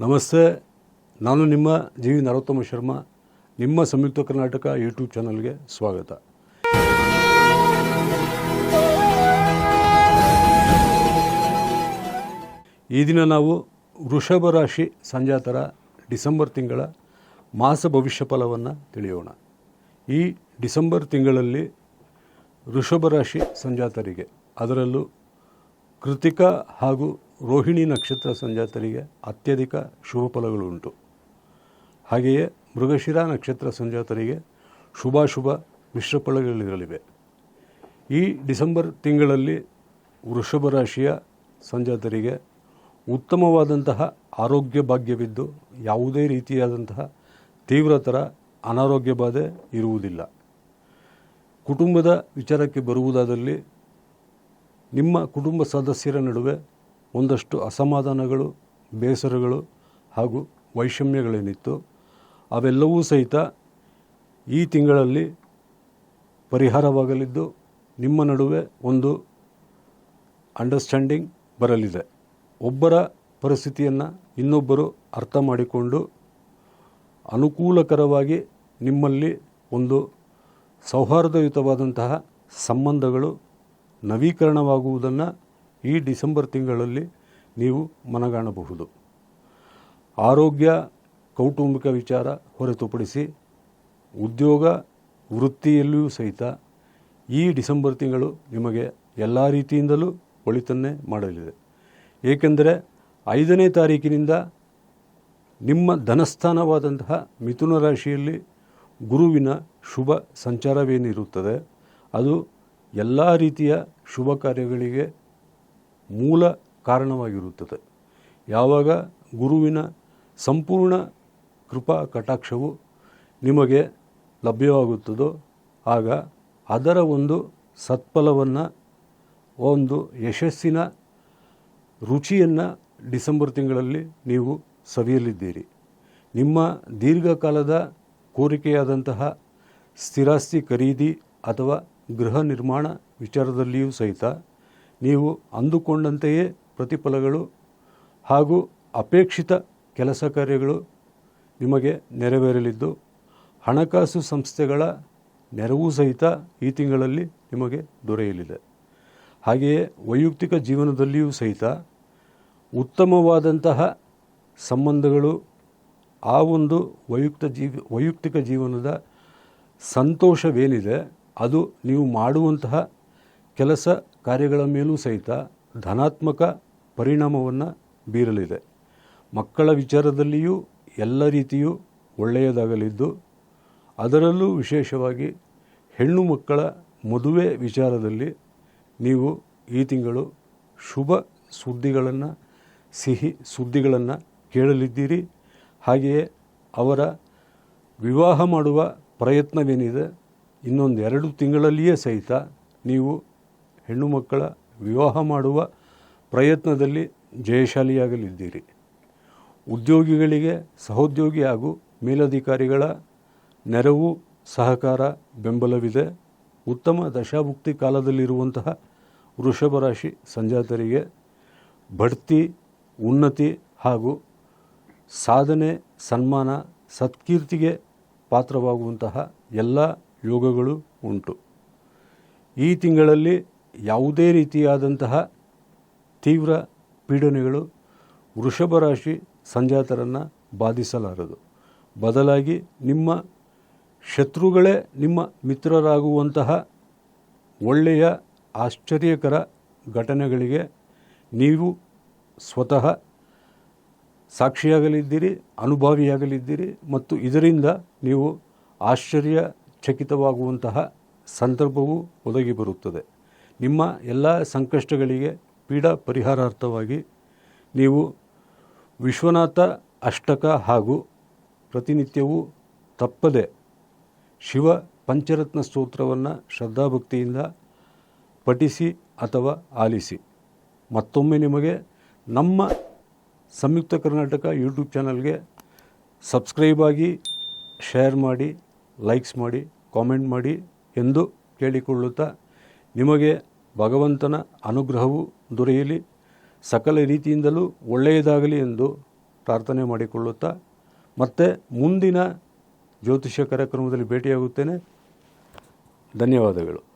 ನಮಸ್ತೆ, ನಾನು ನಿಮ್ಮ ಜಿ ವಿ ನರೋತ್ತಮ ಶರ್ಮಾ. ನಿಮ್ಮ ಸಂಯುಕ್ತ ಕರ್ನಾಟಕ ಯೂಟ್ಯೂಬ್ ಚಾನಲ್ಗೆ ಸ್ವಾಗತ. ಈ ದಿನ ನಾವು ವೃಷಭ ರಾಶಿ ಸಂಜಾತರ ಡಿಸೆಂಬರ್ ತಿಂಗಳ ಮಾಸ ಭವಿಷ್ಯ ಫಲವನ್ನು ತಿಳಿಯೋಣ. ಈ ಡಿಸೆಂಬರ್ ತಿಂಗಳಲ್ಲಿ ವೃಷಭ ರಾಶಿ ಸಂಜಾತರಿಗೆ, ಅದರಲ್ಲೂ ಕೃತಿಕಾ ಹಾಗೂ ರೋಹಿಣಿ ನಕ್ಷತ್ರ ಸಂಜಾತರಿಗೆ ಅತ್ಯಧಿಕ ಶುಭ ಫಲಗಳು ಉಂಟು. ಹಾಗೆಯೇ ಮೃಗಶಿರ ನಕ್ಷತ್ರ ಸಂಜಾತರಿಗೆ ಶುಭಾಶುಭ ಮಿಶ್ರ ಫಲಗಳಿರಲಿವೆ. ಈ ಡಿಸೆಂಬರ್ ತಿಂಗಳಲ್ಲಿ ವೃಷಭ ರಾಶಿಯ ಸಂಜಾತರಿಗೆ ಉತ್ತಮವಾದಂತಹ ಆರೋಗ್ಯ ಭಾಗ್ಯವಿದ್ದು ಯಾವುದೇ ರೀತಿಯಾದಂತಹ ತೀವ್ರತರ ಅನಾರೋಗ್ಯ ಬಾಧೆ ಇರುವುದಿಲ್ಲ. ಕುಟುಂಬದ ವಿಚಾರಕ್ಕೆ ಬರುವುದಾದಲ್ಲಿ ನಿಮ್ಮ ಕುಟುಂಬ ಸದಸ್ಯರ ನಡುವೆ ಒಂದಷ್ಟು ಅಸಮಾಧಾನಗಳು, ಬೇಸರಗಳು ಹಾಗೂ ವೈಷಮ್ಯಗಳೇನಿತ್ತು ಅವೆಲ್ಲವೂ ಸಹಿತ ಈ ತಿಂಗಳಲ್ಲಿ ಪರಿಹಾರವಾಗಲಿದ್ದು ನಿಮ್ಮ ನಡುವೆ ಒಂದು ಅಂಡರ್ಸ್ಟ್ಯಾಂಡಿಂಗ್ ಬರಲಿದೆ. ಒಬ್ಬರ ಪರಿಸ್ಥಿತಿಯನ್ನು ಇನ್ನೊಬ್ಬರು ಅರ್ಥ ಮಾಡಿಕೊಂಡು ಅನುಕೂಲಕರವಾಗಿ ನಿಮ್ಮಲ್ಲಿ ಒಂದು ಸೌಹಾರ್ದಯುತವಾದಂತಹ ಸಂಬಂಧಗಳು ನವೀಕರಣವಾಗುವುದನ್ನು ಈ ಡಿಸೆಂಬರ್ ತಿಂಗಳಲ್ಲಿ ನೀವು ಮನಗಾಣಬಹುದು. ಆರೋಗ್ಯ, ಕೌಟುಂಬಿಕ ವಿಚಾರ ಹೊರತುಪಡಿಸಿ ಉದ್ಯೋಗ, ವೃತ್ತಿಯಲ್ಲಿಯೂ ಸಹಿತ ಈ ಡಿಸೆಂಬರ್ ತಿಂಗಳು ನಿಮಗೆ ಎಲ್ಲ ರೀತಿಯಿಂದಲೂ ಒಳಿತನ್ನೇ ಮಾಡಲಿದೆ. ಏಕೆಂದರೆ 5ನೇ ತಾರೀಕಿನಿಂದ ನಿಮ್ಮ ಧನಸ್ಥಾನವಾದಂತಹ ಮಿಥುನ ರಾಶಿಯಲ್ಲಿ ಗುರುವಿನ ಶುಭ ಸಂಚಾರವೇನಿರುತ್ತದೆ ಅದು ಎಲ್ಲ ರೀತಿಯ ಶುಭ ಕಾರ್ಯಗಳಿಗೆ ಮೂಲ ಕಾರಣವಾಗಿರುತ್ತದೆ. ಯಾವಾಗ ಗುರುವಿನ ಸಂಪೂರ್ಣ ಕೃಪಾ ಕಟಾಕ್ಷವು ನಿಮಗೆ ಲಭ್ಯವಾಗುತ್ತದೋ ಆಗ ಅದರ ಒಂದು ಸತ್ಫಲವನ್ನು, ಒಂದು ಯಶಸ್ಸಿನ ರುಚಿಯನ್ನು ಡಿಸೆಂಬರ್ ತಿಂಗಳಲ್ಲಿ ನೀವು ಸವಿಯಲಿದ್ದೀರಿ. ನಿಮ್ಮ ದೀರ್ಘಕಾಲದ ಕೋರಿಕೆಯಾದಂತಹ ಸ್ಥಿರಾಸ್ತಿ ಖರೀದಿ ಅಥವಾ ಗೃಹ ನಿರ್ಮಾಣ ವಿಚಾರದಲ್ಲಿಯೂ ಸಹಿತ ನೀವು ಅಂದುಕೊಂಡಂತೆಯೇ ಪ್ರತಿಫಲಗಳು ಹಾಗೂ ಅಪೇಕ್ಷಿತ ಕೆಲಸ ಕಾರ್ಯಗಳು ನಿಮಗೆ ನೆರವೇರಲಿದ್ದು ಹಣಕಾಸು ಸಂಸ್ಥೆಗಳ ನೆರವು ಸಹಿತ ಈ ತಿಂಗಳಲ್ಲಿ ನಿಮಗೆ ದೊರೆಯಲಿದೆ. ಹಾಗೆಯೇ ವೈಯಕ್ತಿಕ ಜೀವನದಲ್ಲಿಯೂ ಸಹಿತ ಉತ್ತಮವಾದಂತಹ ಸಂಬಂಧಗಳು, ಆ ಒಂದು ವೈಯಕ್ತಿಕ ಜೀವನದ ಸಂತೋಷವೇನಿದೆ ಅದು ನೀವು ಮಾಡುವಂತಹ ಕೆಲಸ ಕಾರ್ಯಗಳ ಮೇಲೂ ಸಹಿತ ಧನಾತ್ಮಕ ಪರಿಣಾಮವನ್ನು ಬೀರಲಿದೆ. ಮಕ್ಕಳ ವಿಚಾರದಲ್ಲಿಯೂ ಎಲ್ಲ ರೀತಿಯೂ ಒಳ್ಳೆಯದಾಗಲಿದ್ದು ಅದರಲ್ಲೂ ವಿಶೇಷವಾಗಿ ಹೆಣ್ಣು ಮಕ್ಕಳ ಮದುವೆ ವಿಚಾರದಲ್ಲಿ ನೀವು ಈ ತಿಂಗಳು ಶುಭ ಸುದ್ದಿಗಳನ್ನು, ಸಿಹಿ ಸುದ್ದಿಗಳನ್ನು ಕೇಳಲಿದ್ದೀರಿ. ಹಾಗೆಯೇ ಅವರ ವಿವಾಹ ಮಾಡುವ ಪ್ರಯತ್ನವೇನಿದೆ ಇನ್ನೊಂದು 2 ತಿಂಗಳಲ್ಲಿಯೇ ಸಹಿತ ನೀವು ಹೆಣ್ಣು ಮಕ್ಕಳ ವಿವಾಹ ಮಾಡುವ ಪ್ರಯತ್ನದಲ್ಲಿ ಜಯಶಾಲಿಯಾಗಲಿದ್ದೀರಿ. ಉದ್ಯೋಗಿಗಳಿಗೆ ಸಹೋದ್ಯೋಗಿ ಹಾಗೂ ಮೇಲಧಿಕಾರಿಗಳ ನೆರವು, ಸಹಕಾರ, ಬೆಂಬಲವಿದೆ. ಉತ್ತಮ ದಶಾಭುಕ್ತಿ ಕಾಲದಲ್ಲಿರುವಂತಹ ವೃಷಭ ರಾಶಿ ಸಂಜಾತರಿಗೆ ಬಡ್ತಿ, ಉನ್ನತಿ ಹಾಗೂ ಸಾಧನೆ, ಸನ್ಮಾನ, ಸತ್ಕೀರ್ತಿಗೆ ಪಾತ್ರವಾಗುವಂತಹ ಎಲ್ಲ ಯೋಗಗಳು ಉಂಟು. ಈ ತಿಂಗಳಲ್ಲಿ ಯಾವುದೇ ರೀತಿಯಾದಂತಹ ತೀವ್ರ ಪೀಡನೆಗಳು ವೃಷಭ ರಾಶಿ ಸಂಜಾತರನ್ನು ಬಾಧಿಸಲಾರದು. ಬದಲಾಗಿ ನಿಮ್ಮ ಶತ್ರುಗಳೇ ನಿಮ್ಮ ಮಿತ್ರರಾಗುವಂತಹ ಒಳ್ಳೆಯ ಆಶ್ಚರ್ಯಕರ ಘಟನೆಗಳಿಗೆ ನೀವು ಸ್ವತಃ ಸಾಕ್ಷಿಯಾಗಲಿದ್ದೀರಿ, ಅನುಭವಿಯಾಗಲಿದ್ದೀರಿ ಮತ್ತು ಇದರಿಂದ ನೀವು ಆಶ್ಚರ್ಯಚಕಿತವಾಗುವಂತಹ ಸಂದರ್ಭವೂ ಒದಗಿ ಬರುತ್ತದೆ. ನಿಮ್ಮ ಎಲ್ಲ ಸಂಕಷ್ಟಗಳಿಗೆ ಪೀಡಾ ಪರಿಹಾರಾರ್ಥವಾಗಿ ನೀವು ವಿಶ್ವನಾಥ ಅಷ್ಟಕ ಹಾಗೂ ಪ್ರತಿನಿತ್ಯವೂ ತಪ್ಪದೆ ಶಿವ ಪಂಚರತ್ನ ಸ್ತೋತ್ರವನ್ನು ಶ್ರದ್ಧಾಭಕ್ತಿಯಿಂದ ಪಠಿಸಿ ಅಥವಾ ಆಲಿಸಿ. ಮತ್ತೊಮ್ಮೆ ನಿಮಗೆ ನಮ್ಮ ಸಂಯುಕ್ತ ಕರ್ನಾಟಕ ಯೂಟ್ಯೂಬ್ ಚಾನಲ್ಗೆ ಸಬ್ಸ್ಕ್ರೈಬ್ ಆಗಿ, ಶೇರ್ ಮಾಡಿ, ಲೈಕ್ಸ್ ಮಾಡಿ, ಕಾಮೆಂಟ್ ಮಾಡಿ ಎಂದು ಕೇಳಿಕೊಳ್ಳುತ್ತಾ ನಿಮಗೆ ಭಗವಂತನ ಅನುಗ್ರಹವು ದೊರೆಯಲಿ, ಸಕಲ ರೀತಿಯಿಂದಲೂ ಒಳ್ಳೆಯದಾಗಲಿ ಎಂದು ಪ್ರಾರ್ಥನೆ ಮಾಡಿಕೊಳ್ಳುತ್ತಾ ಮತ್ತೆ ಮುಂದಿನ ಜ್ಯೋತಿಷ್ಯ ಕಾರ್ಯಕ್ರಮದಲ್ಲಿ ಭೇಟಿಯಾಗುತ್ತೇನೆ. ಧನ್ಯವಾದಗಳು.